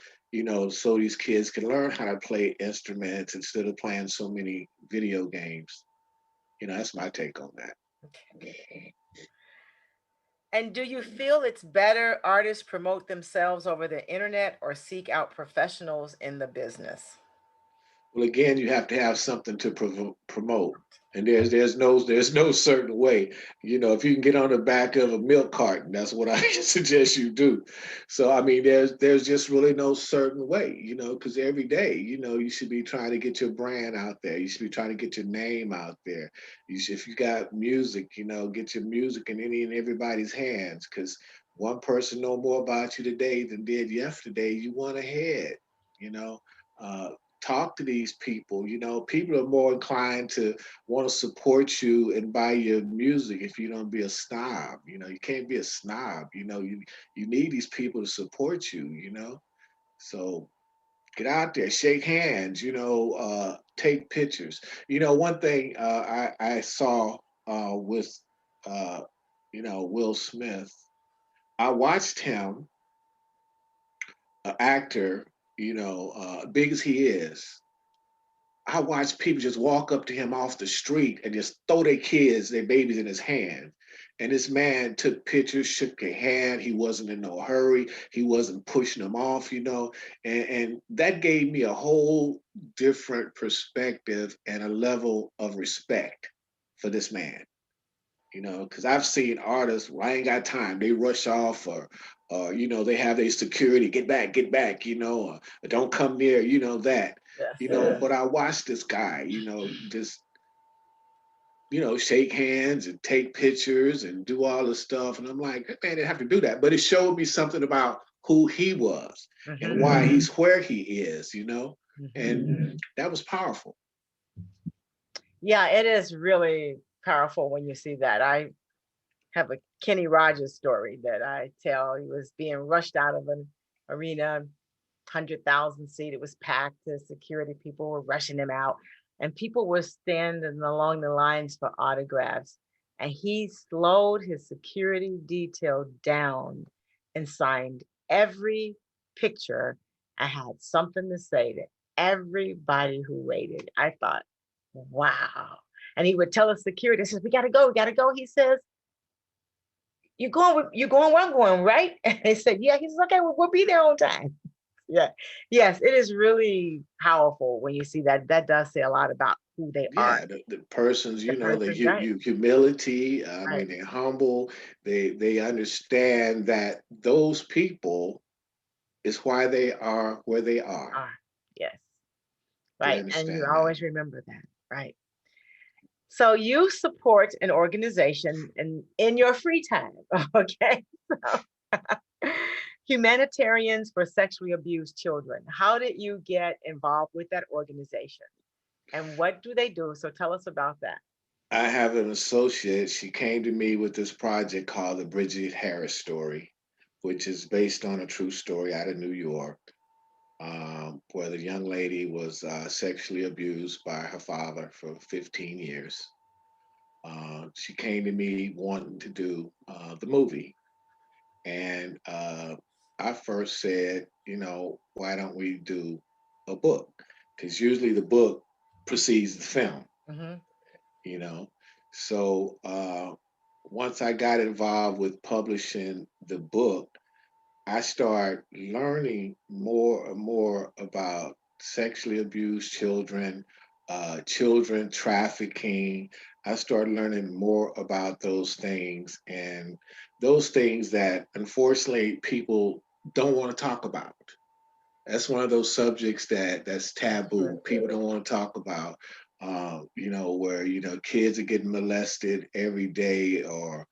S3: so these kids can learn how to play instruments instead of playing so many video games. That's my take on that.
S2: Okay. And do you feel it's better artists promote themselves over the internet or seek out professionals in the business?
S3: Well, again, you have to have something to promote, and there's no certain way. If you can get on the back of a milk carton, that's what I suggest you do. So, I mean, there's just really no certain way, because every day, you should be trying to get your brand out there. You should be trying to get your name out there. If you got music, get your music in any and everybody's hands, because one person know more about you today than did yesterday. You want ahead, you know. Uh, Talk to these people. People are more inclined to want to support you and buy your music if you don't be a snob. You can't be a snob. You need these people to support you. So get out there, shake hands, take pictures. One thing I saw with Will Smith, I watched him, an actor, big as he is. I watched people just walk up to him off the street and just throw their kids, their babies in his hand. And this man took pictures, shook a hand. He wasn't in no hurry. He wasn't pushing them off. And that gave me a whole different perspective and a level of respect for this man. Because I've seen artists, well, I ain't got time. They rush off or they have their security, get back, or don't come near, that. But I watched this guy, just shake hands and take pictures and do all this stuff. And I'm like, that man didn't have to do that. But it showed me something about who he was and why he's where he is, and that was powerful.
S2: Yeah, it is really powerful when you see that. I have a Kenny Rogers story that I tell. He was being rushed out of an arena, 100,000 seat. It was packed. The security people were rushing him out, and people were standing along the lines for autographs. and he slowed his security detail down and signed every picture. I had something to say to everybody who waited. I thought, wow. And he would tell us security, he says, we gotta go, we gotta go. He says, you're going where I'm going, right? And they said, yeah. He says, okay, we'll be there on time. Yeah. Yes, it is really powerful when you see that. That does say a lot about who they are.
S3: Yeah, the persons,
S2: The person, right?
S3: humility. I
S2: Right.
S3: mean, they're humble. They understand that those people is why they are where they are.
S2: Are. Yes.
S3: They
S2: Right. And you
S3: understand that.
S2: always remember that. Right. So you support an organization in your free time. Okay. So, Humanitarians for Sexually Abused Children. How did you get involved with that organization? And what do they do? So tell us about that.
S3: I have an associate. She came to me with this project called the Bridget Harris Story, which is based on a true story out of New York, where the young lady was sexually abused by her father for 15 years. She came to me wanting to do the movie. And I first said, why don't we do a book? Because usually the book precedes the film,
S2: Mm-hmm.
S3: you know. So once I got involved with publishing the book, I started learning more and more about sexually abused children, children trafficking. I started learning more about those things and those things that unfortunately people don't want to talk about. That's one of those subjects that's taboo. People don't want to talk about. Where kids are getting molested every day, or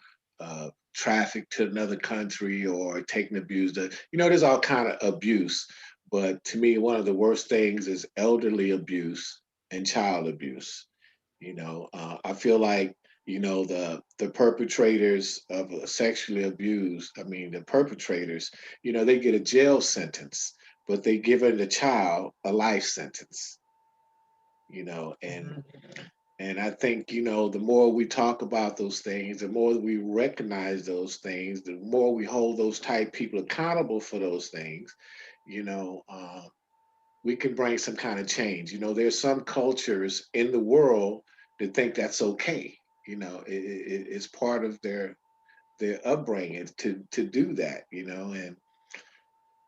S3: trafficked to another country, or taken abused. There's all kind of abuse. But to me, one of the worst things is elderly abuse and child abuse. I feel like the perpetrators of sexually abused. I mean, the perpetrators. They get a jail sentence, but they give the child a life sentence. You know, and
S2: Mm-hmm.
S3: and I think the more we talk about those things, the more we recognize those things, the more we hold those type people accountable for those things. You know, we can bring some kind of change. There's some cultures in the world that think that's okay. It's part of their upbringing to do that. And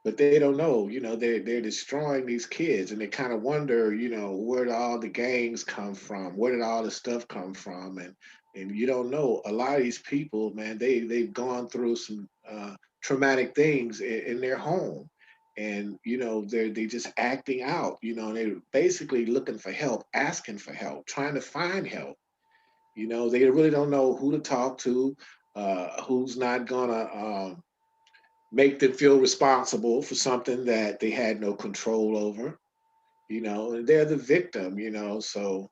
S3: but they don't know. They're destroying these kids, and they kind of wonder, where did all the gangs come from? Where did all the stuff come from? And you don't know. A lot of these people, man, they've gone through some traumatic things in their home, and they just acting out. And they're basically looking for help, asking for help, trying to find help. They really don't know who to talk to, who's not gonna make them feel responsible for something that they had no control over. And they're the victim. So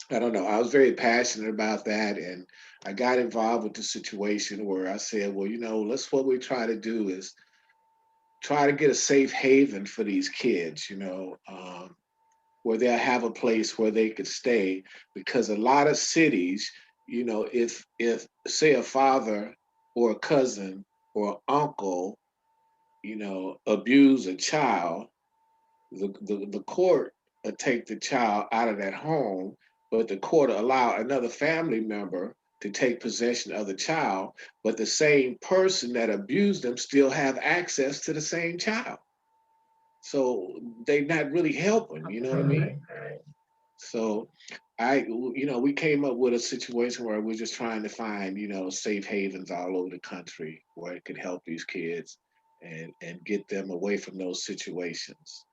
S3: I don't know. I was very passionate about that, and I got involved with the situation where I said, well, let's what we try to do is try to get a safe haven for these kids. Where they'll have a place where they could stay, because a lot of cities, if say a father or a cousin or uncle abuse a child, the court take the child out of that home, but the court allow another family member to take possession of the child, but the same person that abused them still have access to the same child. So they're not really helping, you know what I mean? So we came up with a situation where we're just trying to find, safe havens all over the country where it could help these kids and get them away from those situations.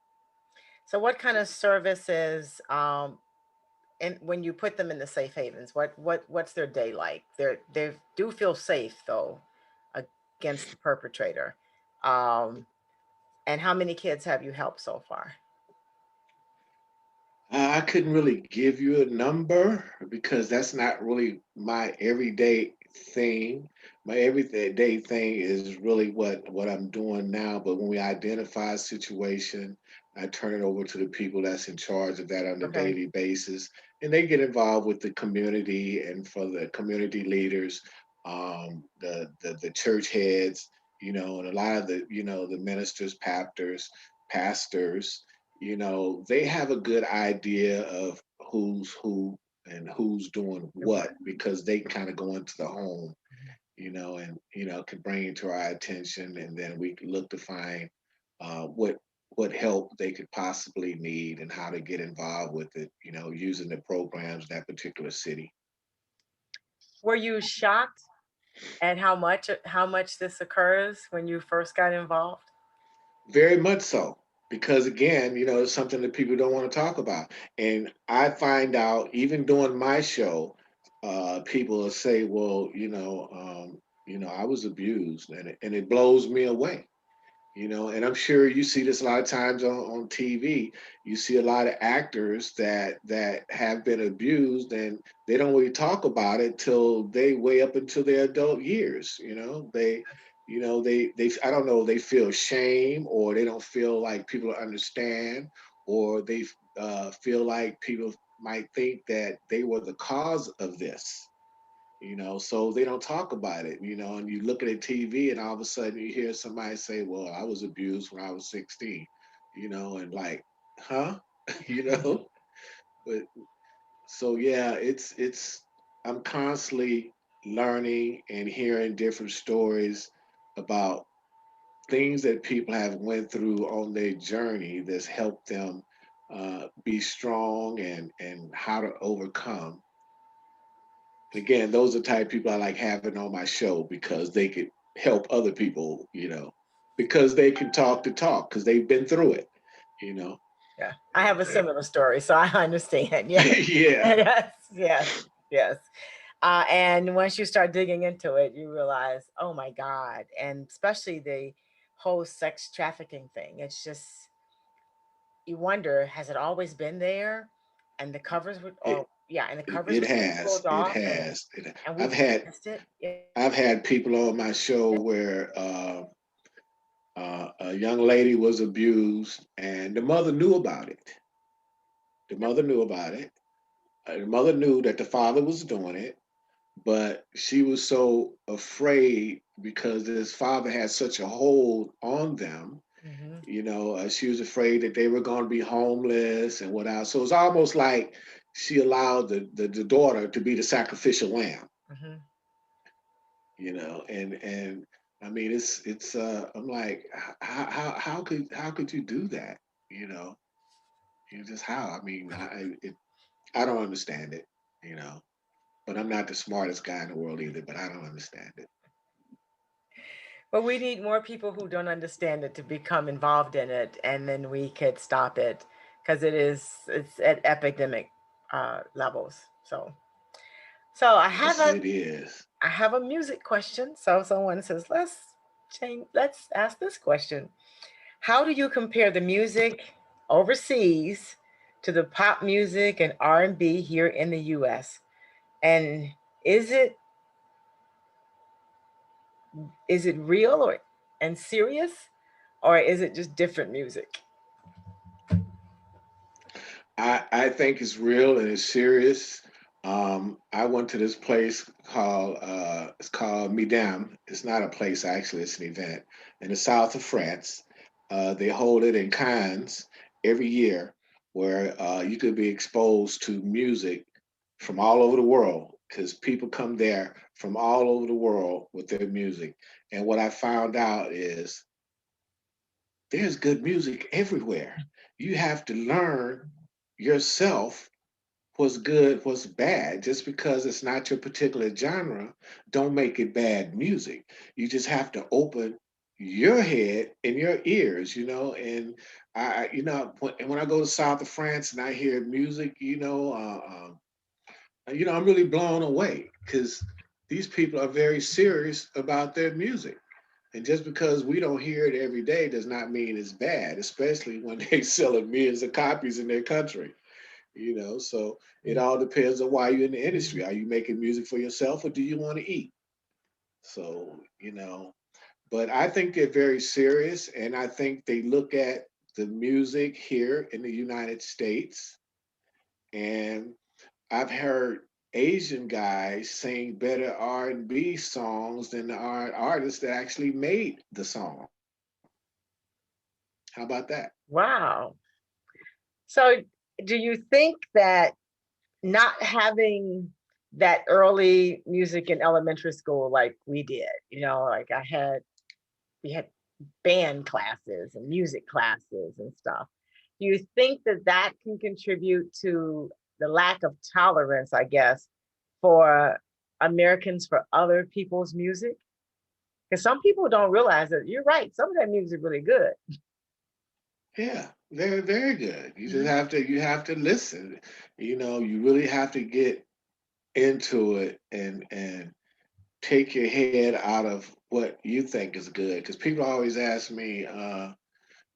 S2: So what kind of services and when you put them in the safe havens, what's their day like? They do feel safe though against the perpetrator. Um and how many kids have you helped so far?
S3: I couldn't really give you a number because that's not really my everyday thing. My everyday thing is really what I'm doing now. But when we identify a situation, I turn it over to the people that's in charge of that on a
S2: Okay.
S3: daily basis, and they get involved with the community and for the community leaders, the church heads, and a lot of the the ministers, pastors, they have a good idea of who's who and who's doing
S2: Do what?
S3: what because they kind of go into the home, and can bring it to our attention, and then we can look to find what help they could possibly need and how to get involved with it, using the programs in that particular city.
S2: Were you shocked at how much this occurs when you first got involved?
S3: Very much so, because again, it's something that people don't want to talk about. And I find out even doing my show, people will say, well, I was abused, and it blows me away. And I'm sure you see this a lot of times on TV. You see a lot of actors that have been abused, and they don't really talk about it till they way up into their adult years. They I don't know, they feel shame, or they don't feel like people understand, or they feel like people might think that they were the cause of this, so they don't talk about it, and you look at a TV and all of a sudden you hear somebody say, well, I was abused when I was 16, and like, huh? you know, but so yeah, it's I'm constantly learning and hearing different stories about things that people have went through on their journey that's helped them be strong and how to overcome. And again, those are the type of people I like having on my show because they could help other people, because they can talk to talk because they've been through it, you know.
S2: Yeah, I have a similar story, so I understand. Yes,
S3: Yeah,
S2: yes, yes, yes. And once you start digging into it, you realize, oh my God, and especially the whole sex trafficking thing. It's just you wonder, has it always been there? And the covers would,
S3: it
S2: or yeah, and the covers
S3: it
S2: would be
S3: has,
S2: pulled
S3: it
S2: off,
S3: has.
S2: and we
S3: I've
S2: just
S3: had
S2: missed it. Yeah.
S3: I've had people on my show where a young lady was abused and the mother knew about it. The mother knew about it. The mother knew that the father was doing it, but she was so afraid because this father had such a hold on them.
S2: Mm-hmm.
S3: She was afraid that they were going to be homeless and whatnot. So it's almost like she allowed the daughter to be the sacrificial lamb.
S2: Mm-hmm.
S3: And I mean, it's I'm like, how could you do that? You know, just how? I mean, I don't understand it. You know, but I'm not the smartest guy in the world either. But I don't understand it.
S2: But we need more people who don't understand it to become involved in it, and then we could stop it because it's at epidemic levels. So
S3: Yes, it is.
S2: I have a music question. So someone says, let's ask this question. How do you compare the music overseas to the pop music and R&B here in the US? And is it is it real or and serious, or is it just different music?
S3: I think it's real and it's serious. I went to this place called it's called Midam. It's not a place actually; it's an event in the south of France. They hold it in Cannes every year, where you could be exposed to music from all over the world because people come there from all over the world with their music. And what I found out is there's good music everywhere. You have to learn yourself what's good, what's bad. Just because it's not your particular genre, don't make it bad music. You just have to open your head and your ears, And when I go to south of France and I hear music, I'm really blown away because these people are very serious about their music. And just because we don't hear it every day does not mean it's bad, especially when they selling millions of copies in their country. So it all depends on why you're in the industry. Are you making music for yourself or do you want to eat? So, but I think they're very serious and I think they look at the music here in the United States. And I've heard Asian guys sing better R&B songs than the artists that actually made the song. How about that?
S2: Wow. So do you think that not having that early music in elementary school like we did, like we had band classes and music classes and stuff. Do you think that that can contribute to the lack of tolerance, I guess, for Americans for other people's music? Because some people don't realize that you're right. Some of that music is really good.
S3: Yeah, very, very good. You just
S2: Mhm.
S3: have to listen. You really have to get into it and take your head out of what you think is good. Because people always ask me,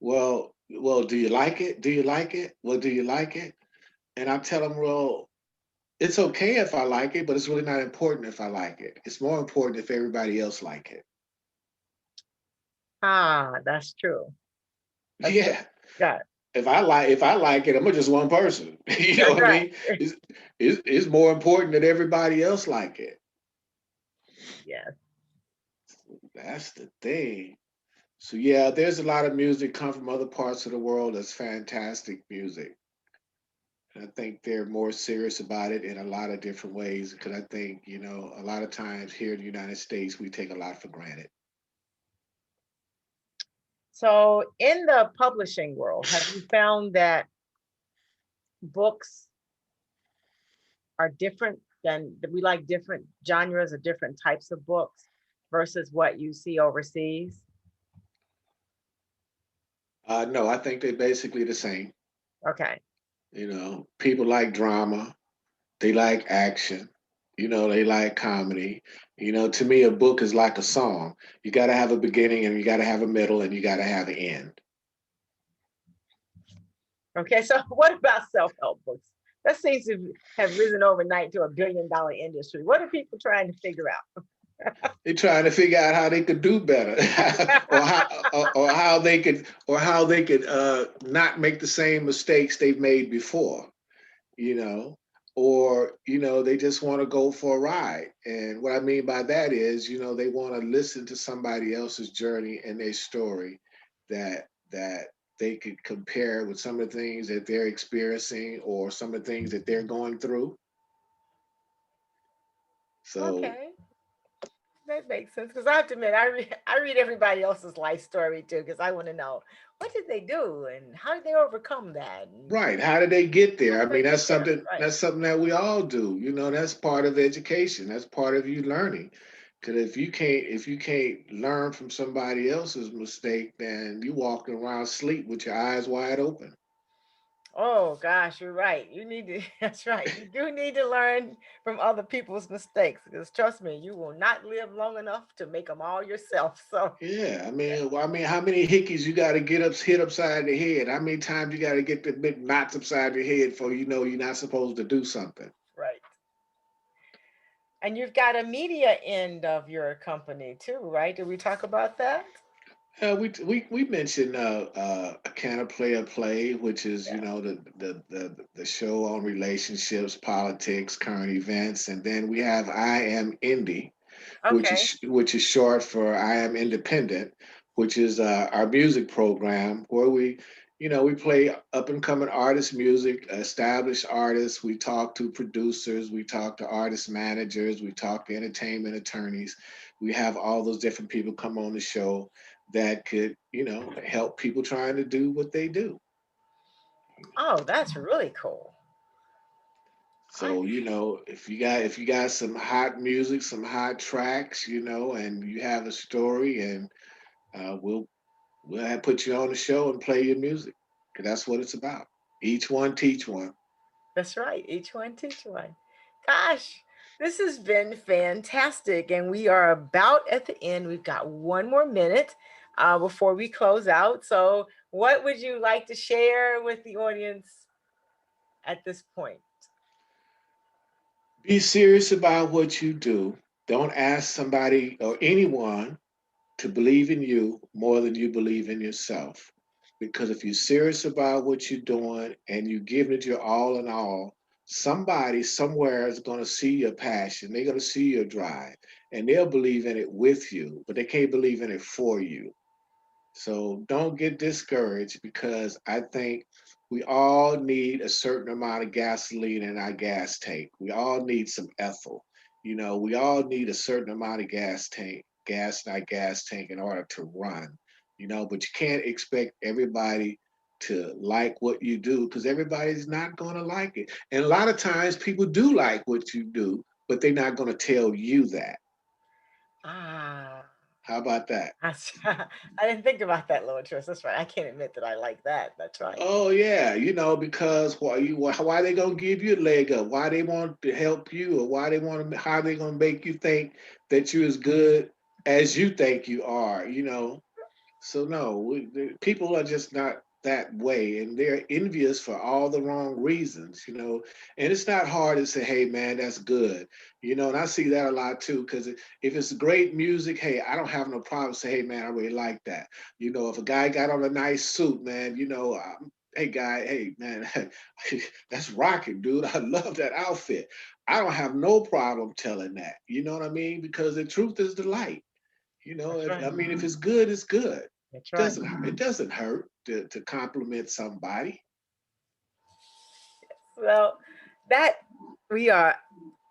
S3: well, do you like it? Do you like it? Well, do you like it? And I tell them, well, it's okay if I like it, but it's really not important if I like it. It's more important if everybody else like it.
S2: Ah, that's true. That's true.
S3: Yeah.
S2: Yeah,
S3: If I like it, I'm just one person. You know
S2: that's
S3: what I
S2: right.
S3: mean? It's more important that everybody else like it.
S2: Yes.
S3: That's the thing. So yeah, there's a lot of music come from other parts of the world that's fantastic music. And I think they're more serious about it in a lot of different ways because I think, a lot of times here in the United States, we take a lot for granted.
S2: So in the publishing world, have you found that books are different than we like different genres or different types of books versus what you see overseas?
S3: No, I think they're basically the same.
S2: Okay.
S3: People like drama, they like action, they like comedy. To me, a book is like a song. You got to have a beginning and you got to have a middle and you got to have an end.
S2: Okay. So what about self-help books? That seems to have risen overnight to $1 billion industry. What are people trying to figure out?
S3: They're trying to figure out how they could do better, or how they could not make the same mistakes they've made before. You know, or they just want to go for a ride. And what I mean by that is, they want to listen to somebody else's journey and their story that they could compare with some of the things that they're experiencing or some of the things that they're going through. So
S2: Okay. That makes sense because I have to admit, I read everybody else's life story too because I want to know what did they do and how did they overcome that and
S3: right, how did they get
S2: how
S3: there? I
S2: did they
S3: mean, that's
S2: get there?
S3: something
S2: Right.
S3: that's something that we all do. That's part of education. That's part of you learning. Because if you can't learn from somebody else's mistake, then you walking around sleep with your eyes wide open.
S2: Oh gosh, you're right. You need to. That's right. You do need to learn from other people's mistakes because trust me, you will not live long enough to make them all yourself. So
S3: Yeah, I
S2: yeah,
S3: mean, how many hickeys you got to hit upside the head? How many times you got to get the big knots upside your head for you're not supposed to do something?
S2: right. And you've got a media end of your company too, right? Did we talk about that?
S3: We mentioned a Can a Player Play, which is
S2: Yeah.
S3: the show on relationships, politics, current events, and then we have I Am Indie,
S2: Okay.
S3: which is short for I Am Independent, which is our music program where we play up and coming artist music, established artists. We talk to producers, we talk to artist managers, we talk to entertainment attorneys. We have all those different people come on the show that could help people trying to do what they do.
S2: Oh, that's really cool. I
S3: So if you got some hot music, some hot tracks, and you have a story, and we'll put you on the show and play your music, because that's what it's about. Each one teach one.
S2: That's right. Each one teach one. Gosh, this has been fantastic. And we are about at the end. We've got one more minute before we close out. So, what would you like to share with the audience at this point?
S3: Be serious about what you do. Don't ask somebody or anyone to believe in you more than you believe in yourself. Because if you're serious about what you're doing and you give it your all in all, somebody somewhere is going to see your passion. They're going to see your drive and they'll believe in it with you, but they can't believe in it for you. So don't get discouraged because I think we all need a certain amount of gasoline in our gas tank. We all need some ethyl. We all need a certain amount of gas in our gas tank in order to run. But you can't expect everybody to like what you do because everybody's not going to like it. And a lot of times people do like what you do, but they're not going to tell you that.
S2: Ah,
S3: How about that?
S2: I didn't think about that, Lord Trust. That's right. I can't admit that I like that. That's right.
S3: Oh yeah, because why they gonna give you a leg up? Why they want to help you, or why they want to how they gonna make you think that you're as good as you think you are? So no, people are just not that way, and they're envious for all the wrong reasons. And it's not hard to say, "Hey, man, that's good," and I see that a lot too. Because if it's great music, hey, I don't have no problem saying, "Hey, man, I really like that." If a guy got on a nice suit, man, hey, guy, hey, man, that's rocking, dude. I love that outfit. I don't have no problem telling that. You know what I mean? Because the truth is the light.
S2: That's right.
S3: I mean, if it's good, it's good.
S2: That's
S3: It
S2: right.
S3: doesn't hurt to compliment somebody.
S2: Well, that we are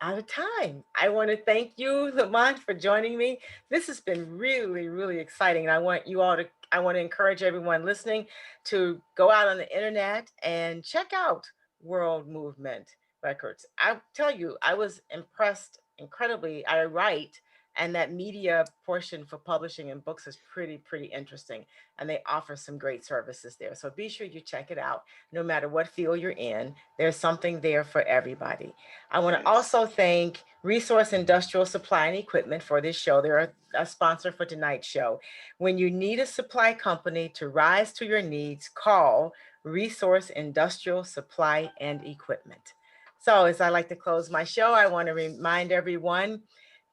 S2: out of time. I want to thank you, Lamont, for joining me. This has been really, really exciting. And I want to encourage everyone listening to go out on the internet and check out World Movement Records. I tell you, I was impressed incredibly. I write, and that media portion for publishing and books is pretty, pretty interesting. And they offer some great services there. So be sure you check it out. No matter what field you're in, there's something there for everybody. I want to
S3: Yes.
S2: also thank Resource Industrial Supply and Equipment for this show. They're a sponsor for tonight's show. When you need a supply company to rise to your needs, call Resource Industrial Supply and Equipment. So, as I like to close my show, I want to remind everyone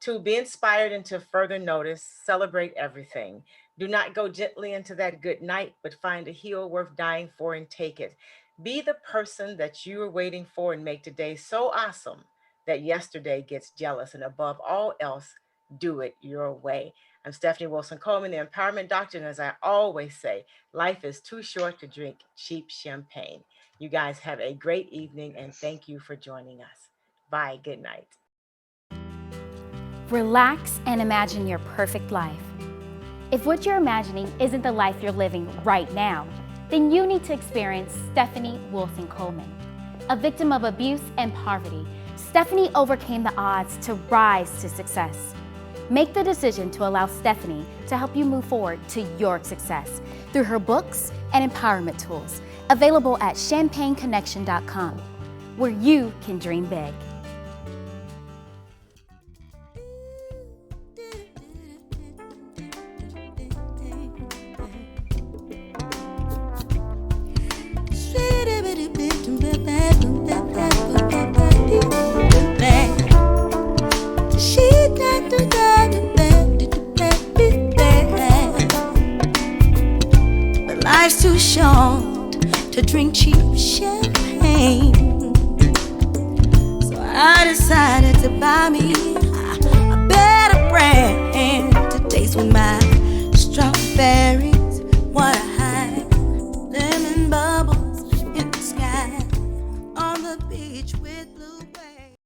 S2: to be inspired and to further notice, celebrate everything. Do not go gently into that good night, but find a heel worth dying for and take it. Be the person that you are waiting for and make today so awesome that yesterday gets jealous. And above all else, do it your way. I'm Stephanie Wilson-Coleman, the Empowerment Doctor. And as I always say, life is too short to drink cheap champagne. You guys have a great evening and
S3: Yes.
S2: thank you for joining us. Bye. Good night.
S4: Relax and imagine your perfect life. If what you're imagining isn't the life you're living right now, then you need to experience Stephanie Wilson-Coleman. A victim of abuse and poverty, Stephanie overcame the odds to rise to success. Make the decision to allow Stephanie to help you move forward to your success through her books and empowerment tools, available at champagneconnection.com, where you can dream big.
S1: Life's too short to drink cheap champagne, so I decided to buy me